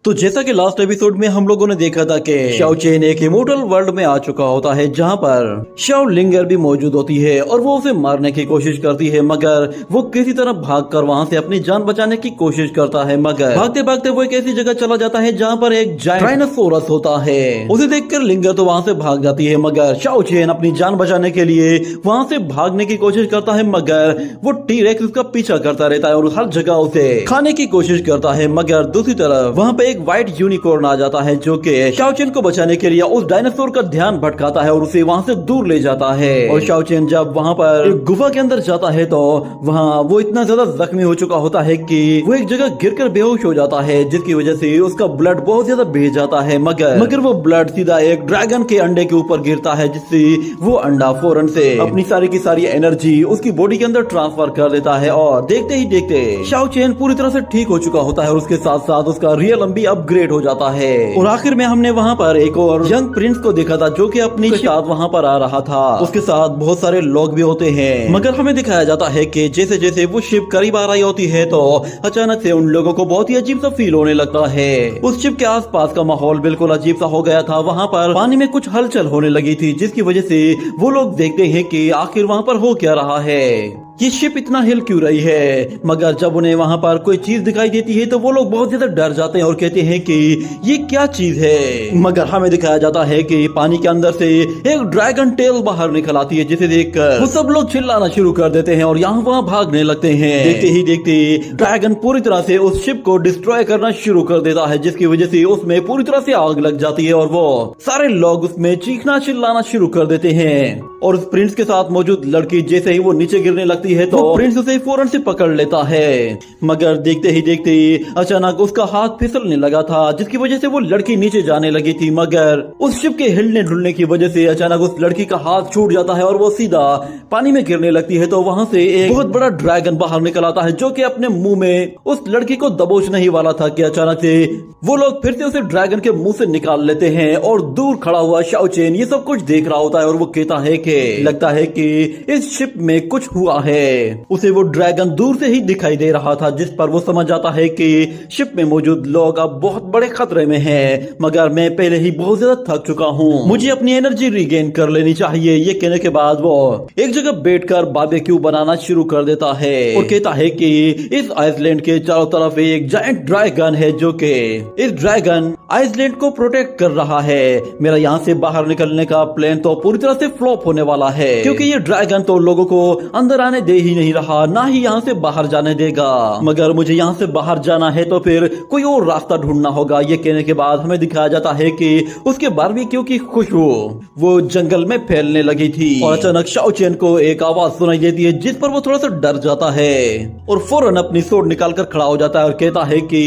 तो जैसा कि लास्ट एपिसोड में हम लोगों ने देखा था कि शाओ चेन एक इमोर्टल वर्ल्ड में आ चुका होता है जहां पर शाओ लिंगर भी मौजूद होती है और वो उसे मारने की कोशिश करती है, मगर वो किसी तरह भागकर वहां से अपनी जान बचाने की कोशिश करता है। मगर भागते भागते वो एक ऐसी जगह चला जाता है जहां पर एक डायनासोरस होता है। उसे देखकर लिंगर तो वहां से भाग जाती है, मगर शाओ चेन अपनी जान बचाने के लिए वहां से भागने की कोशिश करता है, मगर वो टी-रेक्स उसका पीछा करता रहता है और हर जगह उसे खाने की कोशिश करता है। मगर दूसरी तरफ वहां पे एक व्हाइट यूनिकॉर्न आ जाता है जो कि शाओ चेन को बचाने के लिए उस डायनासोर का ध्यान भटकाता है और उसे वहां से दूर ले जाता है। और शाओ चेन जब वहां पर एक गुफा के अंदर जाता है तो वहां वो इतना ज्यादा जख्मी हो चुका होता है कि वो एक जगह गिरकर बेहोश हो जाता है, जिसकी वजह से उसका ब्लड बहुत ज्यादा बह जाता है। मगर वो ब्लड सीधा एक ड्रैगन के अंडे के ऊपर गिरता है, जिससे वो अंडा फौरन से अपनी सारी की सारी एनर्जी उसकी बॉडी के अंदर ट्रांसफर कर देता है और देखते ही देखते शाओ चेन पूरी तरह से ठीक हो चुका होता है और उसके साथ साथ उसका रियल भी अपग्रेड हो जाता है। और आखिर में हमने वहाँ पर एक और यंग प्रिंस को देखा था जो कि अपनी साथ वहाँ पर आ रहा था। उसके साथ बहुत सारे लोग भी होते हैं, मगर हमें दिखाया जाता है कि जैसे जैसे वो शिप करीब आ रही होती है तो अचानक से उन लोगों को बहुत ही अजीब सा फील होने लगता है। उस शिप के आसपास का माहौल बिल्कुल अजीब सा हो गया था। वहाँ पर पानी में कुछ हलचल होने लगी थी, जिसकी वजह से वो लोग देखते हैं कि आखिर वहाँ पर हो क्या रहा है, ये शिप इतना हिल क्यों रही है। मगर जब उन्हें वहाँ पर कोई चीज दिखाई देती है तो वो लोग बहुत ज्यादा डर जाते हैं और कहते हैं कि ये क्या चीज है। मगर हमें दिखाया जाता है कि पानी के अंदर से एक ड्रैगन टेल बाहर निकल आती है, जिसे देखकर वो सब लोग चिल्लाना शुरू कर देते हैं और यहाँ वहाँ भागने लगते हैं। देखते ही देखते ड्रैगन पूरी तरह से उस शिप को डिस्ट्रॉय करना शुरू कर देता है, जिसकी वजह से उसमें पूरी तरह से आग लग जाती है और वो सारे लोग उसमें चीखना चिल्लाना शुरू कर देते हैं। और उस प्रिंस के साथ मौजूद लड़की जैसे ही वो नीचे गिरने लगती है तो प्रिंस उसे फौरन से पकड़ लेता है। मगर देखते ही देखते अचानक उसका हाथ फिसलने लगा था, जिसकी वजह से वो लड़की नीचे जाने लगी थी। मगर उस शिप के हिलने डुलने की वजह से अचानक उस लड़की का हाथ छूट जाता है और वो सीधा पानी में गिरने लगती है। तो वहां से एक बहुत बड़ा ड्रैगन बाहर निकल आता है जो कि अपने मुंह में उस लड़की को दबोचने ही वाला था कि अचानक से वो लोग फिर से उसे ड्रैगन के मुंह से निकाल लेते हैं। और दूर खड़ा हुआ शाओ चेन ये सब कुछ देख रहा होता है और वो कहता है कि लगता है कि इस शिप में कुछ हुआ है। उसे वो ड्रैगन दूर से ही दिखाई दे रहा था, जिस पर वो समझ जाता है कि शिप में मौजूद लोग अब बहुत बड़े खतरे में हैं। मगर मैं पहले ही बहुत ज्यादा थक चुका हूँ, मुझे अपनी एनर्जी रिगेन कर लेनी चाहिए। ये कहने के बाद वो एक जगह बैठकर बारबेक्यू बनाना शुरू कर देता है और कहता है कि इस आइसलैंड के चारों तरफ एक जायंट ड्रैगन है जो कि इस ड्रैगन आइसलैंड को प्रोटेक्ट कर रहा है। मेरा यहाँ से बाहर निकलने का प्लान तो पूरी तरह से फ्लॉप होने वाला है, क्योंकि ये ड्रैगन तो लोगों को अंदर आने दे ही नहीं रहा, ना ही यहाँ से बाहर जाने देगा। मगर मुझे यहाँ से बाहर जाना है तो फिर कोई और रास्ता ढूंढना होगा। ये कहने के बाद हमें दिखाया जाता है कि उसके बारबेक्यू की खुशबू वो जंगल में फैलने लगी थी और अचानक शाओ चेन को एक आवाज सुनाई देती है, जिस पर वो थोड़ा सा डर जाता है और फौरन अपनी सोड निकालकर खड़ा हो जाता है और कहता है कि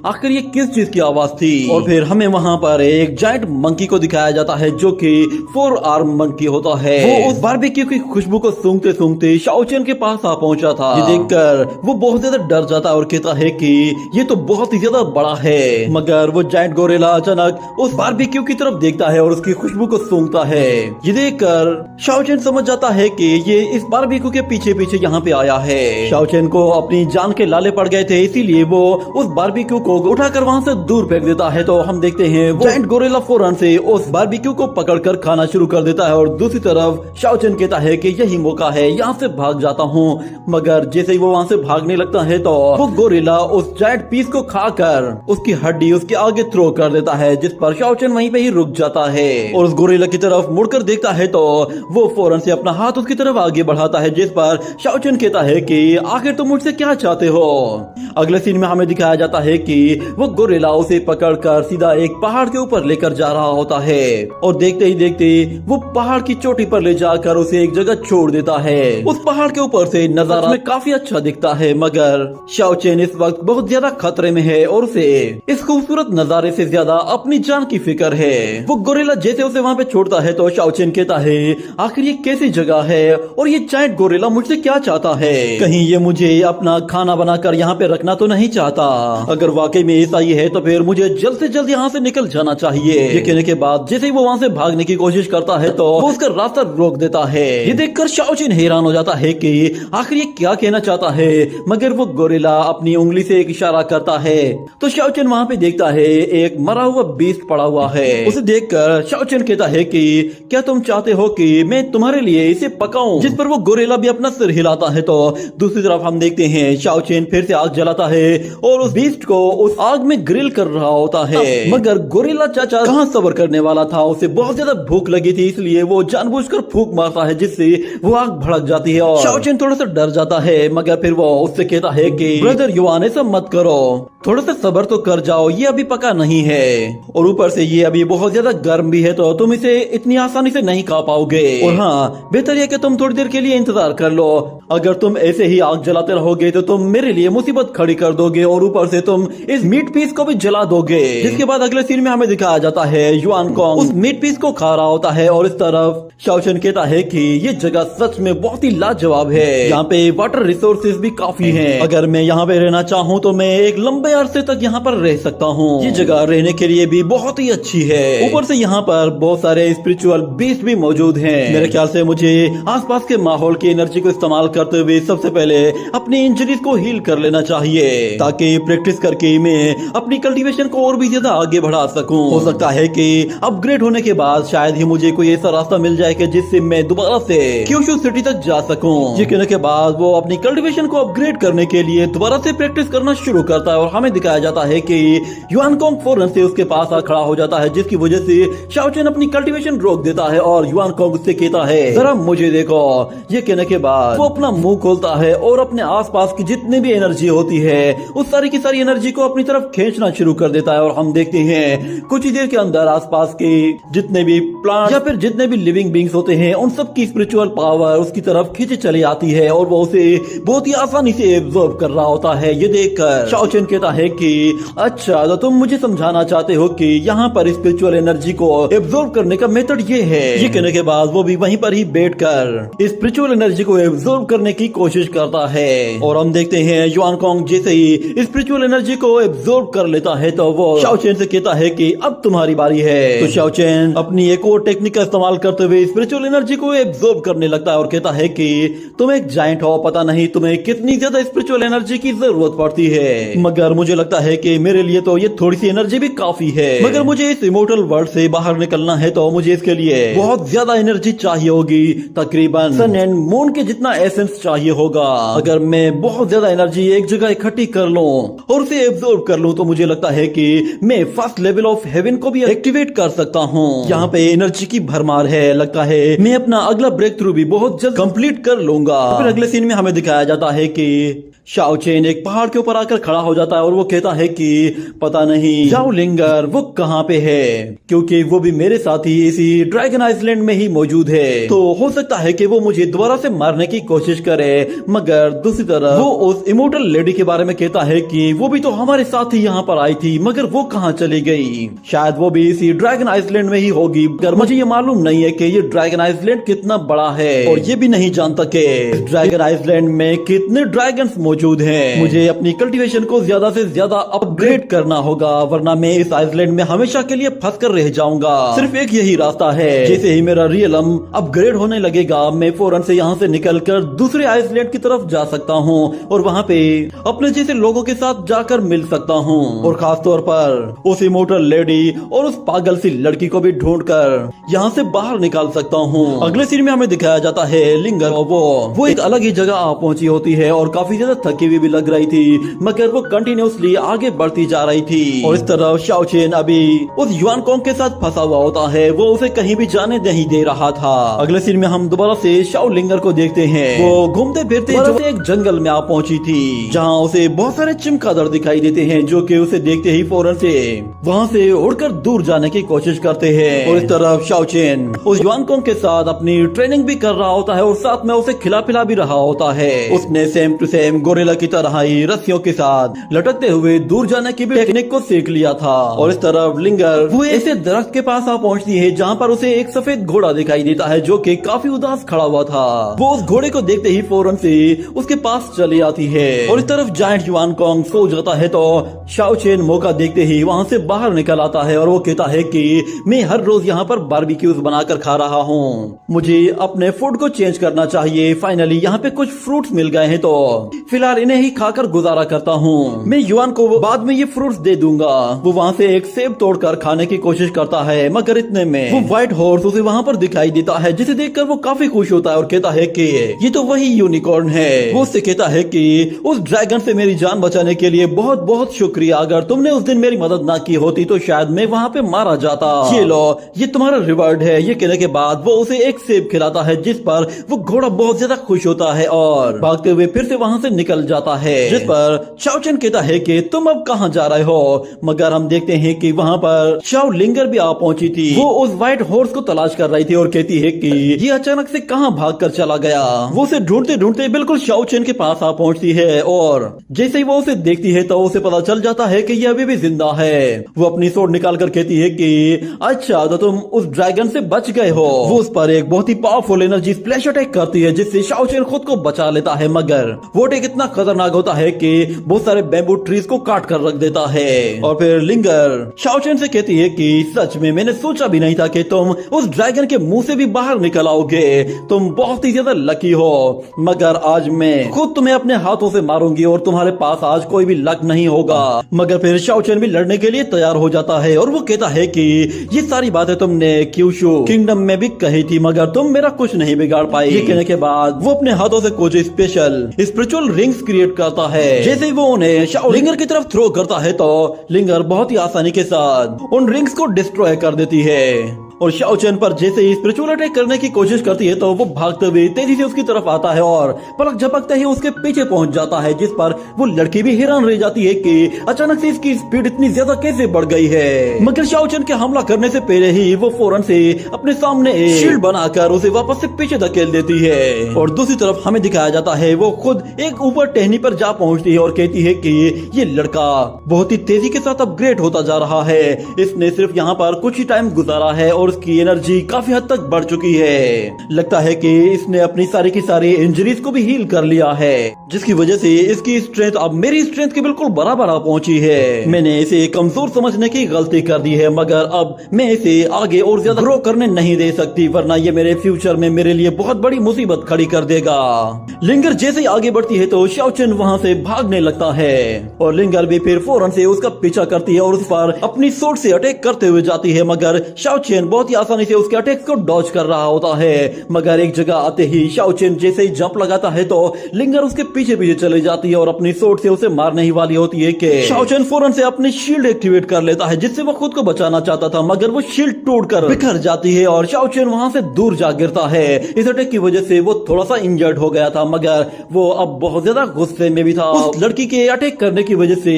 आखिर ये किस चीज की आवाज थी। और फिर हमें वहाँ पर एक जायंट मंकी को दिखाया जाता है जो कि 4 आर्म मंकी होता है। वो उस बारबेक्यू की खुशबू को सूंघते सूंघते शाओ चेन के पास आ पहुंचा था। ये देखकर वो बहुत ज्यादा डर जाता है और कहता है कि ये तो बहुत ही ज्यादा बड़ा है। मगर वो जायंट गोरेला अचानक उस बारबेक्यू की तरफ देखता है और उसकी खुशबू को सूंघता है। ये देखकर शाओ चेन समझ जाता है कि ये इस बारबेक्यू के पीछे पीछे यहाँ पे आया है। शाओ चेन को अपनी जान के लाले पड़ गए थे, इसीलिए वो उस बारबेक्यू को उठाकर वहाँ से दूर फेंक देता है। तो हम देखते हैं वो जायंट गोरेला फौरन से उस बारबेक्यू को पकड़कर खाना शुरू कर देता है और दूसरी तरफ शाओ चेन कहता है कि यही मौका है, यहाँ से भाग जाता हूँ। मगर जैसे ही वो वहाँ से भागने लगता है तो वो गोरिल्ला उस जायंट पीस को खाकर उसकी हड्डी उसके आगे थ्रो कर देता है, जिस पर शाओ चेन वहीं पे ही रुक जाता है और उस गोरिल्ला की तरफ मुड़कर देखता है तो वो फौरन से अपना हाथ उसकी तरफ आगे बढ़ाता है, जिस पर शाओ चेन कहता है कि आखिर तुम मुझसे क्या चाहते हो। अगले सीन में हमें दिखाया जाता है कि वो गोरिल्ला उसे पकड़कर सीधा एक पहाड़ के ऊपर लेकर जा रहा होता है और देखते ही देखते वो पहाड़ की चोटी पर ले जाकर उसे एक जगह छोड़ देता है। उस पहाड़ के ऊपर से नजारा में काफी अच्छा दिखता है, मगर शाओ चेन इस वक्त बहुत ज्यादा खतरे में है और उसे इस खूबसूरत नजारे से ज्यादा अपनी जान की फिक्र है। वो गोरिल्ला जैसे उसे वहाँ पे छोड़ता है तो शाओ चेन कहता है आखिर ये कैसी जगह है और ये जायंट गोरिल्ला मुझसे क्या चाहता है, कहीं ये मुझे अपना खाना बनाकर यहाँ पे रखना तो नहीं चाहता। अगर वाकई में ऐसा ही है तो फिर मुझे जल्द से जल्द यहाँ से निकल जाना चाहिए। ये कहने के बाद जैसे ही वो वहाँ से भागने की कोशिश करता है तो वो उसका रास्ता तरफ रोक देता है। ये देखकर शाओचिन हैरान हो जाता है कि आखिर ये क्या कहना चाहता है, मगर वो गोरिल्ला अपनी उंगली से एक इशारा करता है तो शाओचिन वहाँ पे देखता है एक मरा हुआ बीस्ट पड़ा हुआ है। उसे देखकर शाओचिन कहता है कि क्या तुम चाहते हो कि मैं तुम्हारे लिए इसे पकाऊं, जिस पर वो गोरिल्ला भी अपना सिर हिलाता है। तो दूसरी तरफ हम देखते हैं शाओचिन फिर से आग जलाता है और उस बीस्ट को उस आग में ग्रिल कर रहा होता है, मगर गोरिल्ला चाचा कहाँ सब्र करने वाला था, उसे बहुत ज्यादा भूख लगी थी, इसलिए वो जानबूझकर फूंक मारता है जिससे वो आग भड़क जाती है। और शाओचिन थोड़ा सा डर जाता है, मगर फिर वो उससे कहता है कि ब्रदर युआन ऐसा मत करो, थोड़ा सा सब्र तो कर जाओ, ये अभी पका नहीं है और ऊपर से ये अभी बहुत ज्यादा गर्म भी है, तो तुम इसे इतनी आसानी से नहीं खा पाओगे। और हाँ, बेहतर है कि तुम थोड़ी देर के लिए इंतजार कर लो, अगर तुम ऐसे ही आग जलाते रहोगे तो तुम मेरे लिए मुसीबत खड़ी कर दोगे और ऊपर से तुम इस मीट पीस को भी जला दोगे। जिसके बाद अगले सीन में हमें दिखाया जाता है युआन कॉन्ग उस मीट पीस को खा रहा होता है और इस तरफ शाओचिन कहता है कि ये जगह सच में बहुत ही लाजवाब है, यहाँ पे वाटर रिसोर्सेज भी काफी हैं। अगर मैं यहाँ पे रहना चाहूँ तो मैं एक लंबे अरसे तक यहाँ पर रह सकता हूँ, ये जगह रहने के लिए भी बहुत ही अच्छी है। ऊपर से यहाँ पर बहुत सारे स्पिरिचुअल बीस्ट भी मौजूद हैं। मेरे ख्याल से मुझे आसपास के माहौल की एनर्जी को इस्तेमाल करते हुए सबसे पहले अपनी इंजरीज को हील कर लेना चाहिए, ताकि प्रैक्टिस करके मैं अपनी कल्टीवेशन को और भी ज्यादा आगे बढ़ा सकूं। हो सकता है कि अपग्रेड होने के बाद शायद ही मुझे कोई ऐसा रास्ता मिल जाए कि जिससे मैं दोबारा से क्यूशू सिटी तक जा सकूं। ये कहने के बाद वो अपनी कल्टीवेशन को अपग्रेड करने के लिए दोबारा से प्रैक्टिस करना शुरू करता है और हमें दिखाया जाता है कि युआन कॉन्ग फौरन से उसके पास आ खड़ा हो जाता है, जिसकी वजह से शाओचिन अपनी कल्टीवेशन रोक देता है और युआन कॉन्ग उससे कहता है जरा मुझे देखो। ये कहने के बाद वो अपना मुंह खोलता है और अपने आसपास की जितनी भी एनर्जी होती है उस सारी की सारी एनर्जी को अपनी तरफ खींचना शुरू कर देता है और हम देखते हैं कुछ ही देर के अंदर आसपास के जितने भी प्लांट या फिर जितने भी लिविंग बींग्स होते हैं उन सब की स्पिरिचुअल पावर उसकी तरफ खींचे चली आती है और वो उसे बहुत ही आसानी से एब्जॉर्ब कर रहा होता है। ये देखकर शाओचिन कहता है कि अच्छा, तो तुम मुझे समझाना चाहते हो कि यहाँ पर स्पिरिचुअल एनर्जी को एब्जॉर्ब करने का मेथड ये है। ये कहने के बाद वो भी वहीं पर ही बैठकर स्पिरिचुअल एनर्जी को एब्जॉर्ब करने की कोशिश करता है और हम देखते हैं युआन कॉन्ग जैसे ही स्पिरिचुअल एनर्जी को एब्जॉर्ब कर लेता है तो वो शाओचिन से कहता है कि अब तुम्हारी बारी है। तो शाओचिन अपनी एक और टेक्निक का इस्तेमाल करते हुए स्पिरिचुअल एनर्जी को एब्जॉर्ब करने लगता है और कहता है कि तुम एक जायंट हो, पता नहीं तुम्हें कितनी ज्यादा स्पिरिचुअल एनर्जी की जरूरत पड़ती है, मगर मुझे लगता है कि मेरे लिए तो ये थोड़ी सी एनर्जी भी काफी है, मगर मुझे इस इमोर्टल वर्ल्ड से बाहर निकलना है तो मुझे इसके लिए बहुत ज्यादा एनर्जी चाहिए होगी, तकरीबन सन एंड मून के जितना एसेंस चाहिए होगा। अगर मैं बहुत ज्यादा एनर्जी एक जगह इकट्ठी कर लूं और उसे एब्जॉर्ब कर लूं तो मुझे लगता है कि मैं फर्स्ट लेवल ऑफ हेवन को भी एक्टिवेट कर सकता हूं। यहाँ पे एनर्जी की भरमार है, लगता है मैं अपना अगला ब्रेक थ्रू भी बहुत जल्द कंप्लीट कर लूंगा। फिर अगले सीन में हमें दिखाया जाता है कि शाओचिन एक पहाड़ के ऊपर आकर खड़ा हो जाता है और वो कहता है कि पता नहीं जाओ लिंगर वो कहाँ पे है, क्योंकि वो भी मेरे साथ ही इसी ड्रैगन आइसलैंड में ही मौजूद है, तो हो सकता है कि वो मुझे दोबारा से मारने की कोशिश करे। मगर दूसरी तरफ वो उस इमोर्टल लेडी के बारे में कहता है कि वो भी तो हमारे साथ ही यहाँ पर आई थी, मगर वो कहाँ चली गई, शायद वो भी इसी ड्रैगन आइसलैंड में ही होगी। मगर मुझे ये मालूम नहीं है कि ये ड्रैगन आइसलैंड कितना बड़ा है और ये भी नहीं जानता कि ड्रैगन आइसलैंड में कितने ड्रैगन्स मौजूद हैं। मुझे अपनी कल्टीवेशन को ज्यादा से ज्यादा अपग्रेड करना होगा, वरना मैं इस आइसलैंड में हमेशा के लिए फंस कर रह जाऊंगा। सिर्फ एक यही रास्ता है, जैसे ही मेरा रियलम अपग्रेड होने लगेगा मैं फौरन से यहाँ से निकलकर दूसरे आइसलैंड की तरफ जा सकता हूँ और वहाँ पे अपने जैसे लोगों के साथ जाकर मिल सकता हूँ और खास तौर पर उस इमोर्टल लेडी और उस पागल सी लड़की को भी ढूंढकर यहाँ से बाहर निकाल सकता हूँ। अगले सीन में हमें दिखाया जाता है लिंगर वो एक अलग ही जगह आ पहुंची होती है और काफी ज्यादा थकी हुई भी लग रही थी, मगर वो कंटिन्यूसली आगे बढ़ती जा रही थी। और इस तरफ शाओचिन अभी उस युआन कॉन्ग के साथ फंसा हुआ होता है, वो उसे कहीं भी जाने नहीं दे रहा था। अगले सीन में हम दोबारा से शाओ लिंगर को देखते हैं, वो घूमते फिरते जो एक जंगल में आ पहुंची थी, जहाँ उसे बहुत सारे चिमगादड़ दिखाई देते हैं जो कि उसे देखते ही फौरन से वहाँ से उड़कर दूर जाने की कोशिश करते हैं। और इस तरफ शाओचिन उस युआन कॉन्ग के साथ अपनी ट्रेनिंग भी कर रहा होता है और साथ में उसे खिला पिला भी रहा होता है। उसने सेम टू सेम गोरेला की तरह ही रस्सियों के साथ लटकते हुए दूर जाने की भी टेक्निक को सीख लिया था। और इस तरफ लिंगर वो ऐसे दरख्त के पास आ पहुंचती है जहाँ पर उसे एक सफेद घोड़ा दिखाई देता है जो कि काफी उदास खड़ा हुआ था। वो उस घोड़े को देखते ही फौरन से उसके पास चली आती है। और इस तरफ जायंट युआन कॉन्ग सो जाता है तो शाओ चेन मौका देखते ही वहाँ से बाहर निकल आता है और वो कहता है कि मैं हर रोज यहाँ पर बारबेक्यूज बनाकर खा रहा हूँ, मुझे अपने फूड को चेंज करना चाहिए। फाइनली यहाँ पे कुछ फ्रूट्स मिल गए हैं तो फिलहाल इन्हें ही खाकर गुजारा करता हूँ। मैं युआन को बाद में ये फ्रूट्स दे दूंगा। वो वहाँ से एक सेब तोड़कर खाने की कोशिश करता है मगर इतने में वो व्हाइट हॉर्स उसे वहाँ पर दिखाई देता है जिसे देखकर वो काफी खुश होता है और कहता है कि ये तो वही यूनिकॉर्न है। वो उससे कहता है कि उस ड्रैगन से मेरी जान बचाने के लिए बहुत बहुत शुक्रिया। अगर तुमने उस दिन मेरी मदद ना की होती तो शायद मैं वहाँ पे मारा जाता। ये लो, ये तुम्हारा रिवार्ड है। ये कहने के बाद वो उसे एक सेब खिलाता है जिस पर वो घोड़ा बहुत ज्यादा खुश होता है और भागते हुए फिर से वहाँ से निकल जाता है। जिस पर शाओ चेन कहता है कि तुम अब कहाँ जा रहे हो, मगर हम देखते हैं कि वहाँ पर शाओ लिंगर भी आ पहुंची थी। वो उस व्हाइट हॉर्स को तलाश कर रही थी और कहती है कि ये अचानक से कहाँ भाग कर चला गया। वो उसे ढूंढते ढूंढते बिल्कुल शाओ चेन के पास आ पहुंचती है और जैसे ही वो उसे देखती है तो उसे पता चल जाता है कि ये अभी भी जिंदा है। वो अपनी सोड निकाल कर कहती है कि अच्छा तो तुम उस ड्रैगन से बच गए हो। वो उस पर एक बहुत ही पावरफुल एनर्जी स्प्लैश अटैक करती है जिससे शाओ चेन खुद को बचा लेता है, मगर वो अटैक इतना खतरनाक होता है कि बहुत सारे बैम्बू ट्रीज को काट कर रख देता है। और फिर लिंगर शाओ चेन से कहती है कि सच में मैंने सोचा भी नहीं था कि तुम उस ड्रैगन के मुंह से भी बाहर निकल आओगे। तुम बहुत ही ज्यादा लकी हो, मगर आज मैं खुद तुम्हें अपने हाथों से मारूंगी और तुम्हारे पास आज कोई भी लक नहीं होगा। मगर फिर शाओ चेन भी लड़ने के लिए तैयार हो जाता है और वो कहता है कि ये सारी बातें तुमने क्यूशू किंगडम में भी कही थी मगर तुम मेरा कुछ नहीं बिगाड़ पाई। ये कहने के बाद वो अपने हाथों से कुछ स्पेशल स्पिरिचुअल रिंग्स क्रिएट करता है। जैसे ही वो उन्हें शाओ लिंगर की तरफ थ्रो करता है तो लिंगर बहुत ही आसानी के साथ उन रिंग्स को डिस्ट्रॉय कर देती है। और शाओ चेन पर जैसे ही स्पिरिचुअल अटैक करने की कोशिश करती है तो वो भागते हुए तेजी से उसकी तरफ आता है और पलक झपकते ही उसके पीछे पहुंच जाता है, जिस पर वो लड़की भी हैरान रह जाती है कि अचानक से इसकी स्पीड इतनी ज्यादा कैसे बढ़ गई है। मगर शाओ चेन के हमला करने से पहले ही वो फौरन से अपने सामने एक शील्ड बनाकर उसे वापस से पीछे धकेल देती है। और दूसरी तरफ हमें दिखाया जाता है वो खुद एक ऊपर टहनी पर जा पहुंचती है और कहती है कि ये लड़का बहुत ही तेजी के साथ अपग्रेड होता जा रहा है। इसने सिर्फ यहाँ पर कुछ ही टाइम गुजारा है और उसकी एनर्जी काफी हद तक बढ़ चुकी है। लगता है कि इसने अपनी सारी की सारी इंजरीज को भी हील कर लिया है, जिसकी वजह से इसकी स्ट्रेंथ अब मेरी स्ट्रेंथ के बिल्कुल बराबर आ पहुंची है। मैंने इसे कमजोर समझने की गलती कर दी है, मगर अब मैं इसे आगे और ज्यादा ग्रो करने नहीं दे सकती, वरना ये मेरे फ्यूचर में मेरे लिए बहुत बड़ी मुसीबत खड़ी कर देगा। लिंगर जैसे ही आगे बढ़ती है तो शाओ चेन वहाँ से भागने लगता है और लिंगर भी फिर फौरन से उसका पीछा करती है और उस पर अपनी सोर्ड से अटैक करते हुए जाती है। मगर शाओ चेन बहुत ही आसानी से उसके अटैक को डॉज कर रहा होता है। मगर एक जगह आते ही शाओ चेन जैसे ही जंप लगाता है तो लिंगर उसके पीछे पीछे चली जाती है और अपनी सोर्ड से उसे मारने ही वाली होती है कि शाओ चेन फौरन से अपनी शील्ड एक्टिवेट कर लेता है जिससे वो खुद को बचाना चाहता था, मगर वो शील्ड टूटकर बिखर जाती है और शाओ चेन वहां से दूर जा गिरता है। इस अटैक की वजह से वो थोड़ा सा इंजर्ड हो गया था, मगर वो अब बहुत ज्यादा गुस्से में भी था। उस लड़की के अटैक करने की वजह से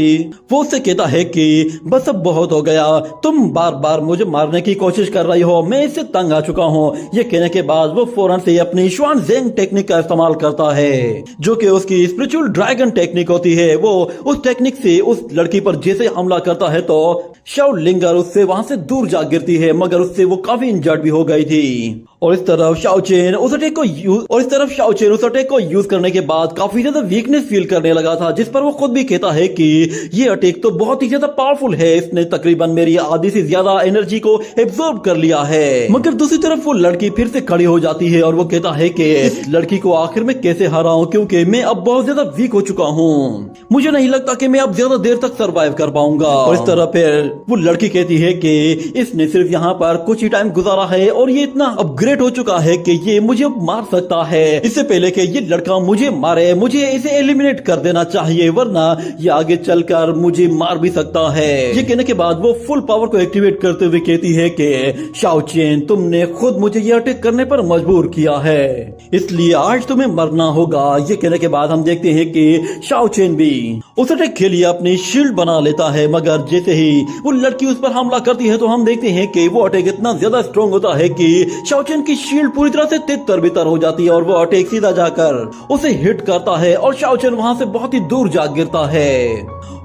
वो उससे कहता है कि बस अब बहुत हो गया, तुम बार बार मुझे मारने की कोशिश कर रही हो, मैं इससे तंग आ चुका हूँ। ये कहने के बाद वो फौरन से अपनी श्वान ज़ेंग टेक्निक का इस्तेमाल करता है, जो कि उसकी स्पिरिचुअल ड्रैगन टेक्निक होती है। वो उस टेक्निक से उस लड़की पर जैसे हमला करता है तो शाओ लिंगर उससे वहां से दूर जा गिरती है, मगर उससे वो काफी इंजर्ड भी हो गई थी। और इस तरफ शाओ चेन उस अटैक को यूज करने के बाद काफी ज्यादा वीकनेस फील करने लगा था, जिस पर वो खुद भी कहता है कि ये अटैक तो बहुत ही ज्यादा पावरफुल है, इसने तकरीबन मेरी आधी से ज्यादा एनर्जी को एब्जॉर्ब कर लिया है। मगर दूसरी तरफ वो लड़की फिर से खड़ी हो जाती है और वो कहता है कि इस लड़की को आखिर में कैसे हराऊं, क्योंकि मैं अब बहुत ज्यादा वीक हो चुका हूँ, मुझे नहीं लगता कि मैं अब ज्यादा देर तक सरवाइव कर पाऊंगा। और इस तरह फिर वो लड़की कहती है कि इसने सिर्फ यहाँ पर कुछ ही टाइम गुजारा है और ये इतना अपग्रेड हो चुका है कि ये मुझे मार सकता है। इससे पहले कि ये लड़का मुझे मारे, मुझे इसे एलिमिनेट कर देना चाहिए, वरना ये आगे चलकर मुझे मार भी सकता है। ये कहने के बाद वो फुल पावर को एक्टिवेट करते हुए कहती है कि शाओ चेन, तुमने खुद मुझे ये अटैक करने पर मजबूर किया है, इसलिए आज तुम्हें मरना होगा। ये कहने के बाद हम देखते हैं कि शाओ चेन भी उस अटैक के लिए अपनी शील्ड बना लेता है, मगर जैसे ही वो लड़की उस पर हमला करती है तो हम देखते हैं कि वो अटैक इतना ज्यादा स्ट्रॉन्ग होता है कि शाओ चेन की शील्ड पूरी तरह से तितर बितर हो जाती है और वो अटैक सीधा जाकर उसे हिट करता है और शाओ चेन वहां से बहुत ही दूर जा गिरता है।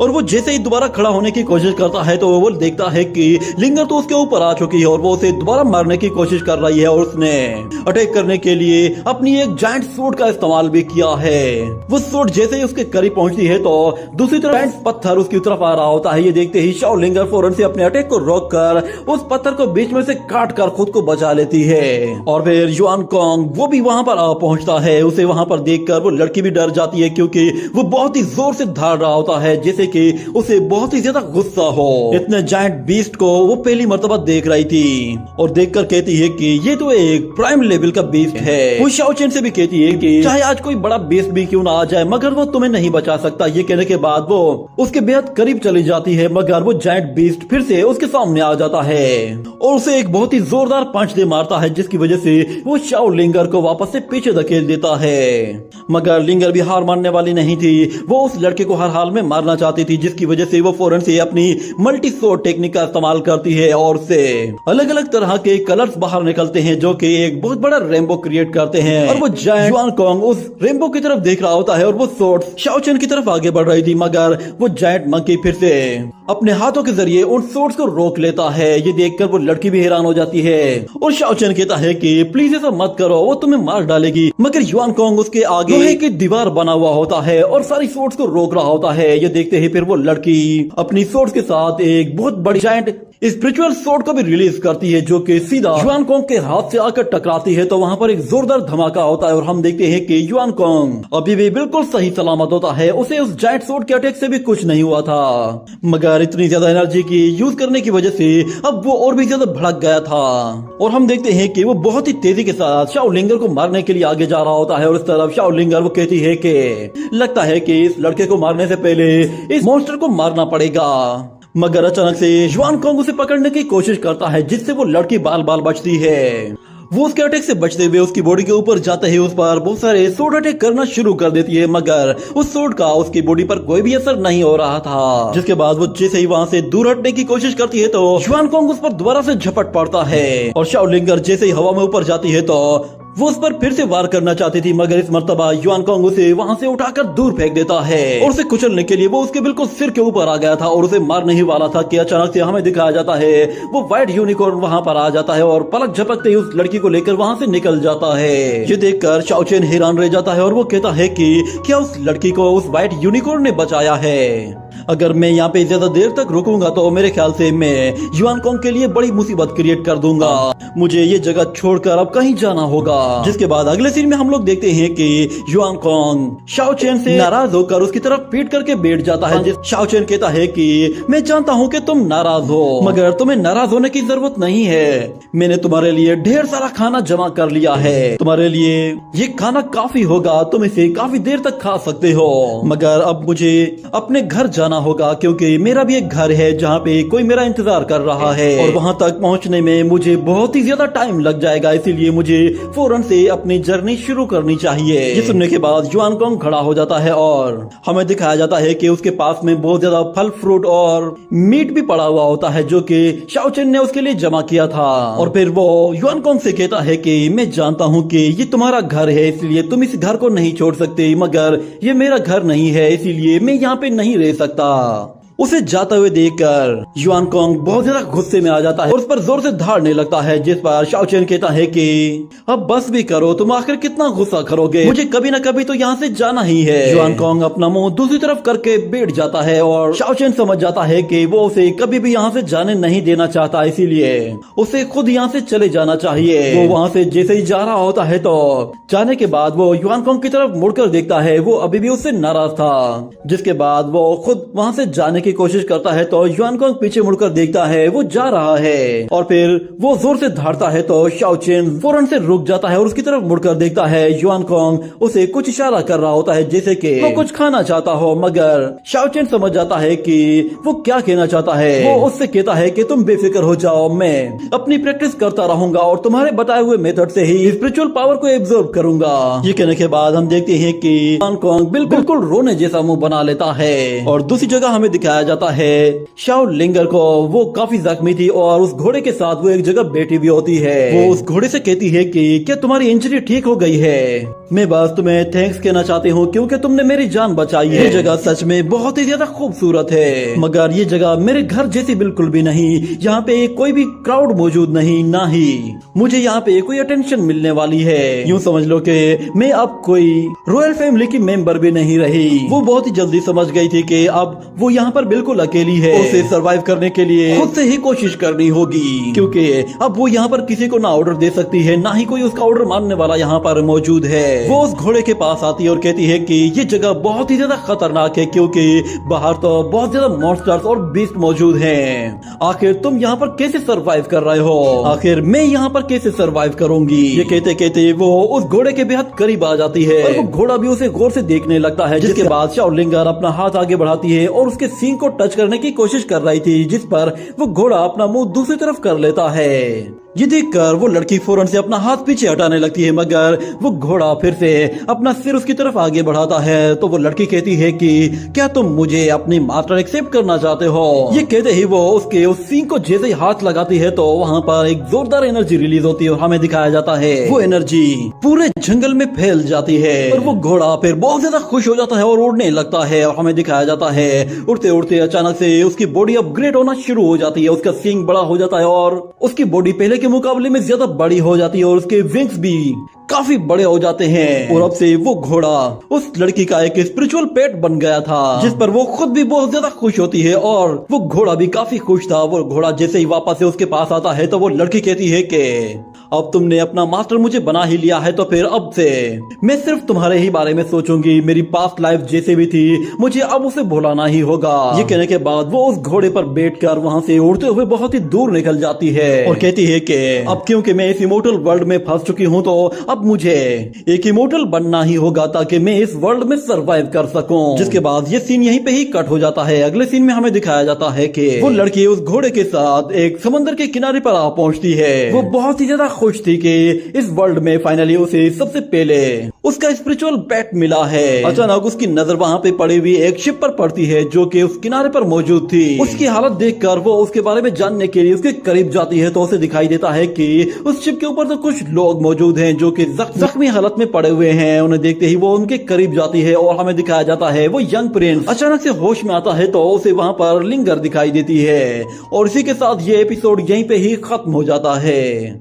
और वो जैसे ही दोबारा खड़ा होने की कोशिश करता है तो वो देखता है कि लिंगर तो उसके ऊपर आ चुकी है और वो उसे दोबारा मारने की कोशिश कर रही है और उसने अटैक करने के लिए अपनी एक जायंट सूट का इस्तेमाल भी किया है। वो सूट जैसे ही उसके करीब पहुंचती है तो दूसरी तरफ जायंट पत्थर उसकी तरफ आ रहा होता है। ये देखते ही शाओ लिंगर फौरन से अपने अटैक को रोककर उस पत्थर को बीच में से काट कर खुद को बचा लेती है। और फिर युआन कोंग वो भी वहां पर आ पहुंचता है। उसे वहां पर देखकर वो लड़की भी डर जाती है क्योंकि वो बहुत ही जोर से धाड़ रहा होता है जैसे कि उसे बहुत ही ज्यादा गुस्सा हो। इतने जायंट बीस्ट को वो पहली मर्तबा देख रही थी और देखकर कहती है कि ये तो एक प्राइम लेवल का बीस्ट है। वो शाओ चेन से भी कहती है कि चाहे आज कोई बड़ा बीस्ट भी क्यों ना आ जाए मगर वो तुम्हें नहीं बचा सकता। ये कहने के बाद वो उसके बेहद करीब चली जाती है मगर वो जायंट बीस्ट फिर से उसके सामने आ जाता है और उसे एक बहुत ही जोरदार पंच दे मारता है जिसकी वजह से वो शाओ लिंगर को वापस से पीछे धकेल देता है। मगर लिंगर भी हार मानने वाली नहीं थी। वो उस लड़के को हर हाल में मारना चाहती थी जिसकी वजह से वो फौरन से अपनी मल्टी स्वॉर्ड टेक्निक का इस्तेमाल करती है और से अलग अलग तरह के कलर्स बाहर निकलते हैं जो कि एक बहुत बड़ा रेनबो क्रिएट करते हैं। और वो जायंट युआन कोंग उस रेनबो की तरफ देख रहा होता है और वो स्वॉर्ड शाओ चेन की तरफ आगे बढ़ रही थी मगर वो जायंट मंकी फिर से अपने हाथों के जरिए उन स्वॉर्ड्स को रोक लेता है। ये देखकर वो लड़की भी हैरान हो जाती है और शाओ चेन कहता है कि प्लीज ऐसा मत करो, वो तुम्हें मार डालेगी। मगर युआन कोंग उसके आगे लोहे की दीवार बना हुआ होता है और सारी स्वॉर्ड्स को रोक रहा होता है। ये देखते ही फिर वो लड़की अपनी स्वॉर्ड्स के साथ एक बहुत बड़ी जायंट स्पिरिचुअल स्वॉर्ड को भी रिलीज करती है जो कि सीधा युआन कोंग के हाथ से आकर टकराती है तो वहां पर एक जोरदार धमाका होता है और हम देखते हैं कि युआन कोंग अभी भी बिल्कुल सही सलामत होता है। उसे उस जायंट स्वॉर्ड के अटैक से भी कुछ नहीं हुआ था मगर इतनी ज्यादा एनर्जी की यूज करने की वजह से अब वो और भी ज्यादा भड़क गया था। और हम देखते हैं कि वो बहुत ही तेजी के साथ शाओ लिंगर को मारने के लिए आगे जा रहा होता है और इस तरफ शाओ लिंगर वो कहती है कि लगता है कि इस लड़के को मारने से पहले इस मॉन्स्टर को मारना पड़ेगा। मगर अचानक से युआन कोंग उसे पकड़ने की कोशिश करता है जिससे वो लड़की बाल बाल बचती है। वो उसके अटैक से बचते हुए उसकी बॉडी के ऊपर जाते ही उस पर बहुत सारे स्वॉर्ड अटैक करना शुरू कर देती है मगर उस स्वॉर्ड का उसकी बॉडी पर कोई भी असर नहीं हो रहा था। जिसके बाद वो जैसे ही वहां से दूर हटने की कोशिश करती है तो युआन कोंग उस पर दोबारा से झपट पड़ता है और शाओ लिंगर जैसे ही हवा में ऊपर जाती है तो वो उस पर फिर से वार करना चाहती थी मगर इस मर्तबा युआन कोंग उसे वहां से उठाकर दूर फेंक देता है और उसे कुचलने के लिए वो उसके बिल्कुल सिर के ऊपर आ गया था और उसे मारने ही वाला था कि अचानक से हमें दिखाया जाता है वो व्हाइट यूनिकॉर्न वहां पर आ जाता है और पलक झपकते ही उस लड़की को लेकर वहां से निकल जाता है। ये देखकर शाओ चेन हैरान रह जाता है और वो कहता है कि क्या उस लड़की को उस व्हाइट यूनिकॉर्न ने बचाया है। अगर मैं यहाँ पे ज्यादा देर तक रुकूंगा तो मेरे ख्याल से मैं युआन कोंग के लिए बड़ी मुसीबत क्रिएट कर दूंगा। मुझे ये जगह छोड़कर अब कहीं जाना होगा। जिसके बाद अगले सीन में हम लोग देखते हैं कि युआन कोंग शाओ चेन से नाराज होकर उसकी तरफ पीट करके बैठ जाता है। शाओ चेन कहता है कि मैं जानता हूँ कि तुम नाराज हो मगर तुम्हें नाराज होने की जरूरत नहीं है। मैंने तुम्हारे लिए ढेर सारा खाना जमा कर लिया है, तुम्हारे लिए ये खाना काफी होगा, तुम इसे काफी देर तक खा सकते हो। मगर अब मुझे अपने घर जाना होगा क्योंकि मेरा भी एक घर है जहाँ पे कोई मेरा इंतजार कर रहा है और वहाँ तक पहुँचने में मुझे बहुत ही ज्यादा टाइम लग जाएगा, इसीलिए मुझे फौरन से अपनी जर्नी शुरू करनी चाहिए। ये सुनने के बाद युआन कोंग खड़ा हो जाता है और हमें दिखाया जाता है कि उसके पास में बहुत ज्यादा फल फ्रूट और मीट भी पड़ा हुआ होता है जो कि शाओ चेन ने उसके लिए जमा किया था। और फिर वो युआन कोंग से कहता है कि मैं जानता हूँ कि ये तुम्हारा घर है इसलिए तुम इस घर को नहीं छोड़ सकते मगर ये मेरा घर नहीं है इसीलिए मैं यहाँ पे नहीं रह सकता। उसे जाते हुए देखकर युआन कोंग बहुत ज्यादा गुस्से में आ जाता है और उस पर जोर से धाड़ने लगता है जिस पर शाओ चेन कहता है कि अब बस भी करो, तुम आखिर कितना गुस्सा करोगे, मुझे कभी ना कभी तो यहाँ से जाना ही है। युआन कोंग अपना मुंह दूसरी तरफ करके बैठ जाता है और शाओ चेन समझ जाता है कि वो उसे कभी भी यहाँ से जाने नहीं देना चाहता, इसीलिए उसे खुद यहाँ से चले जाना चाहिए। वो वहाँ से जैसे ही जा रहा होता है तो जाने के बाद वो युआन कोंग की तरफ मुड़कर देखता है, वो अभी भी उससे नाराज था। जिसके बाद वो खुद वहाँ से जाने की कोशिश करता है तो युआनकोंग पीछे मुड़कर देखता है वो जा रहा है और फिर वो जोर से धाड़ता है तो शाओ चेन फौरन से रुक जाता है और उसकी तरफ मुड़कर देखता है। युआनकोंग उसे कुछ इशारा कर रहा होता है जैसे कि वो कुछ खाना चाहता हो, मगर शाओ चेन समझ जाता है कि वो क्या कहना चाहता है। वो उससे कहता है कि तुम बेफिक्र हो जाओ, मैं अपनी प्रैक्टिस करता रहूंगा और तुम्हारे बताए हुए मेथड से ही स्पिरिचुअल पावर को एब्जॉर्ब करूंगा। ये कहने के बाद हम देखते हैं कि युआनकोंग बिल्कुल रोने जैसा मुंह बना लेता है। और दूसरी जगह हमें दिखाया जाता है शाओ लिंगर को। वो काफी जख्मी थी और उस घोड़े के साथ वो एक जगह बैठी भी होती है। वो उस घोड़े से कहती है कि क्या तुम्हारी इंजरी ठीक हो गई है? मैं बस तुम्हें थैंक्स कहना चाहती हूँ क्योंकि तुमने मेरी जान बचाई है। ये जगह सच में बहुत ही ज्यादा खूबसूरत है, मगर ये जगह मेरे घर जैसी बिल्कुल भी नहीं। यहाँ पे कोई भी क्राउड मौजूद नहीं, ना ही मुझे यहाँ पे कोई अटेंशन मिलने वाली है। यूँ समझ लो कि मैं अब कोई रॉयल फैमिली की मेंबर भी नहीं रही। वो बहुत ही जल्दी समझ गई थी कि अब वो यहाँ पर बिल्कुल अकेली है। उसे सरवाइव करने के लिए खुद से ही कोशिश करनी होगी, क्योंकि अब वो यहाँ पर किसी को ना ऑर्डर दे सकती है, ना ही कोई उसका ऑर्डर मानने वाला यहाँ पर मौजूद है। वो उस घोड़े के पास आती है और कहती है कि ये जगह बहुत ही ज्यादा खतरनाक है क्योंकि बाहर तो बहुत ज्यादा मॉन्स्टर्स और बीस्ट मौजूद हैं। आखिर तुम यहाँ पर कैसे सरवाइव कर रहे हो? आखिर मैं यहाँ पर कैसे सरवाइव करूंगी? ये कहते कहते वो उस घोड़े के बेहद करीब आ जाती है और वो घोड़ा भी उसे गौर से देखने लगता है। जिसके बाद शाओ लिंगर अपना हाथ आगे बढ़ाती है और उसके सींग को टच करने की कोशिश कर रही थी, जिस पर वो घोड़ा अपना मुंह दूसरी तरफ कर लेता है। ये देखकर वो लड़की फौरन से अपना हाथ पीछे हटाने लगती है, मगर वो घोड़ा फिर से अपना सिर उसकी तरफ आगे बढ़ाता है। तो वो लड़की कहती है कि क्या तुम मुझे अपनी मास्टर एक्सेप्ट करना चाहते हो? ये कहते ही वो उसके उस सींग को जैसे ही हाथ लगाती है तो वहाँ पर एक जोरदार एनर्जी रिलीज होती है और हमें दिखाया जाता है वो एनर्जी पूरे जंगल में फैल जाती है और वो घोड़ा फिर बहुत ज्यादा खुश हो जाता है और उड़ने लगता है। और हमें दिखाया जाता है उड़ते उड़ते अचानक से उसकी बॉडी अपग्रेड होना शुरू हो जाती है। उसका सींग बड़ा हो जाता है और उसकी बॉडी पहले के मुकाबले में ज्यादा बड़ी हो जाती है और उसके विंग्स भी काफी बड़े हो जाते हैं। और अब से वो घोड़ा उस लड़की का एक स्पिरिचुअल पेट बन गया था, जिस पर वो खुद भी बहुत ज्यादा खुश होती है और वो घोड़ा भी काफी खुश था। वो घोड़ा जैसे ही वापस से उसके पास आता है तो वो लड़की कहती है कि अब तुमने अपना मास्टर मुझे बना ही लिया है तो फिर अब से मैं सिर्फ तुम्हारे ही बारे में सोचूंगी। मेरी पास्ट लाइफ जैसे भी थी मुझे अब उसे भुलाना ही होगा। ये कहने के बाद वो उस घोड़े पर बैठकर वहाँ से उड़ते हुए बहुत ही दूर निकल जाती है और कहती है कि अब क्योंकि मैं इस इमोर्टल वर्ल्ड में फंस चुकी हूँ तो अब मुझे एक इमोर्टल बनना ही होगा ताकि मैं इस वर्ल्ड में सरवाइव कर सकूं। जिसके बाद ये सीन यहीं पे ही कट हो जाता है। अगले सीन में हमें दिखाया जाता है कि वो लड़की उस घोड़े के साथ एक समंदर के किनारे पर आ पहुंचती है। वो बहुत ही ज्यादा खुश थी कि इस वर्ल्ड में फाइनली उसे सबसे पहले उसका स्पिरिचुअल पेट मिला है। अचानक उसकी नजर वहाँ पे पड़ी हुई एक शिप पर पड़ती है जो कि उस किनारे पर मौजूद थी। उसकी हालत देखकर वो उसके बारे में जानने के लिए उसके करीब जाती है तो उसे दिखाई देता है कि उस शिप के ऊपर तो कुछ लोग मौजूद हैं जो कि जख्मी हालत में पड़े हुए हैं। उन्हें देखते ही वो उनके करीब जाती है और हमें दिखाया जाता है वो यंग प्रिंस अचानक से होश में आता है तो उसे वहाँ पर लिंगर दिखाई देती है। और इसी के साथ ये एपिसोड यहीं पे ही खत्म हो जाता है।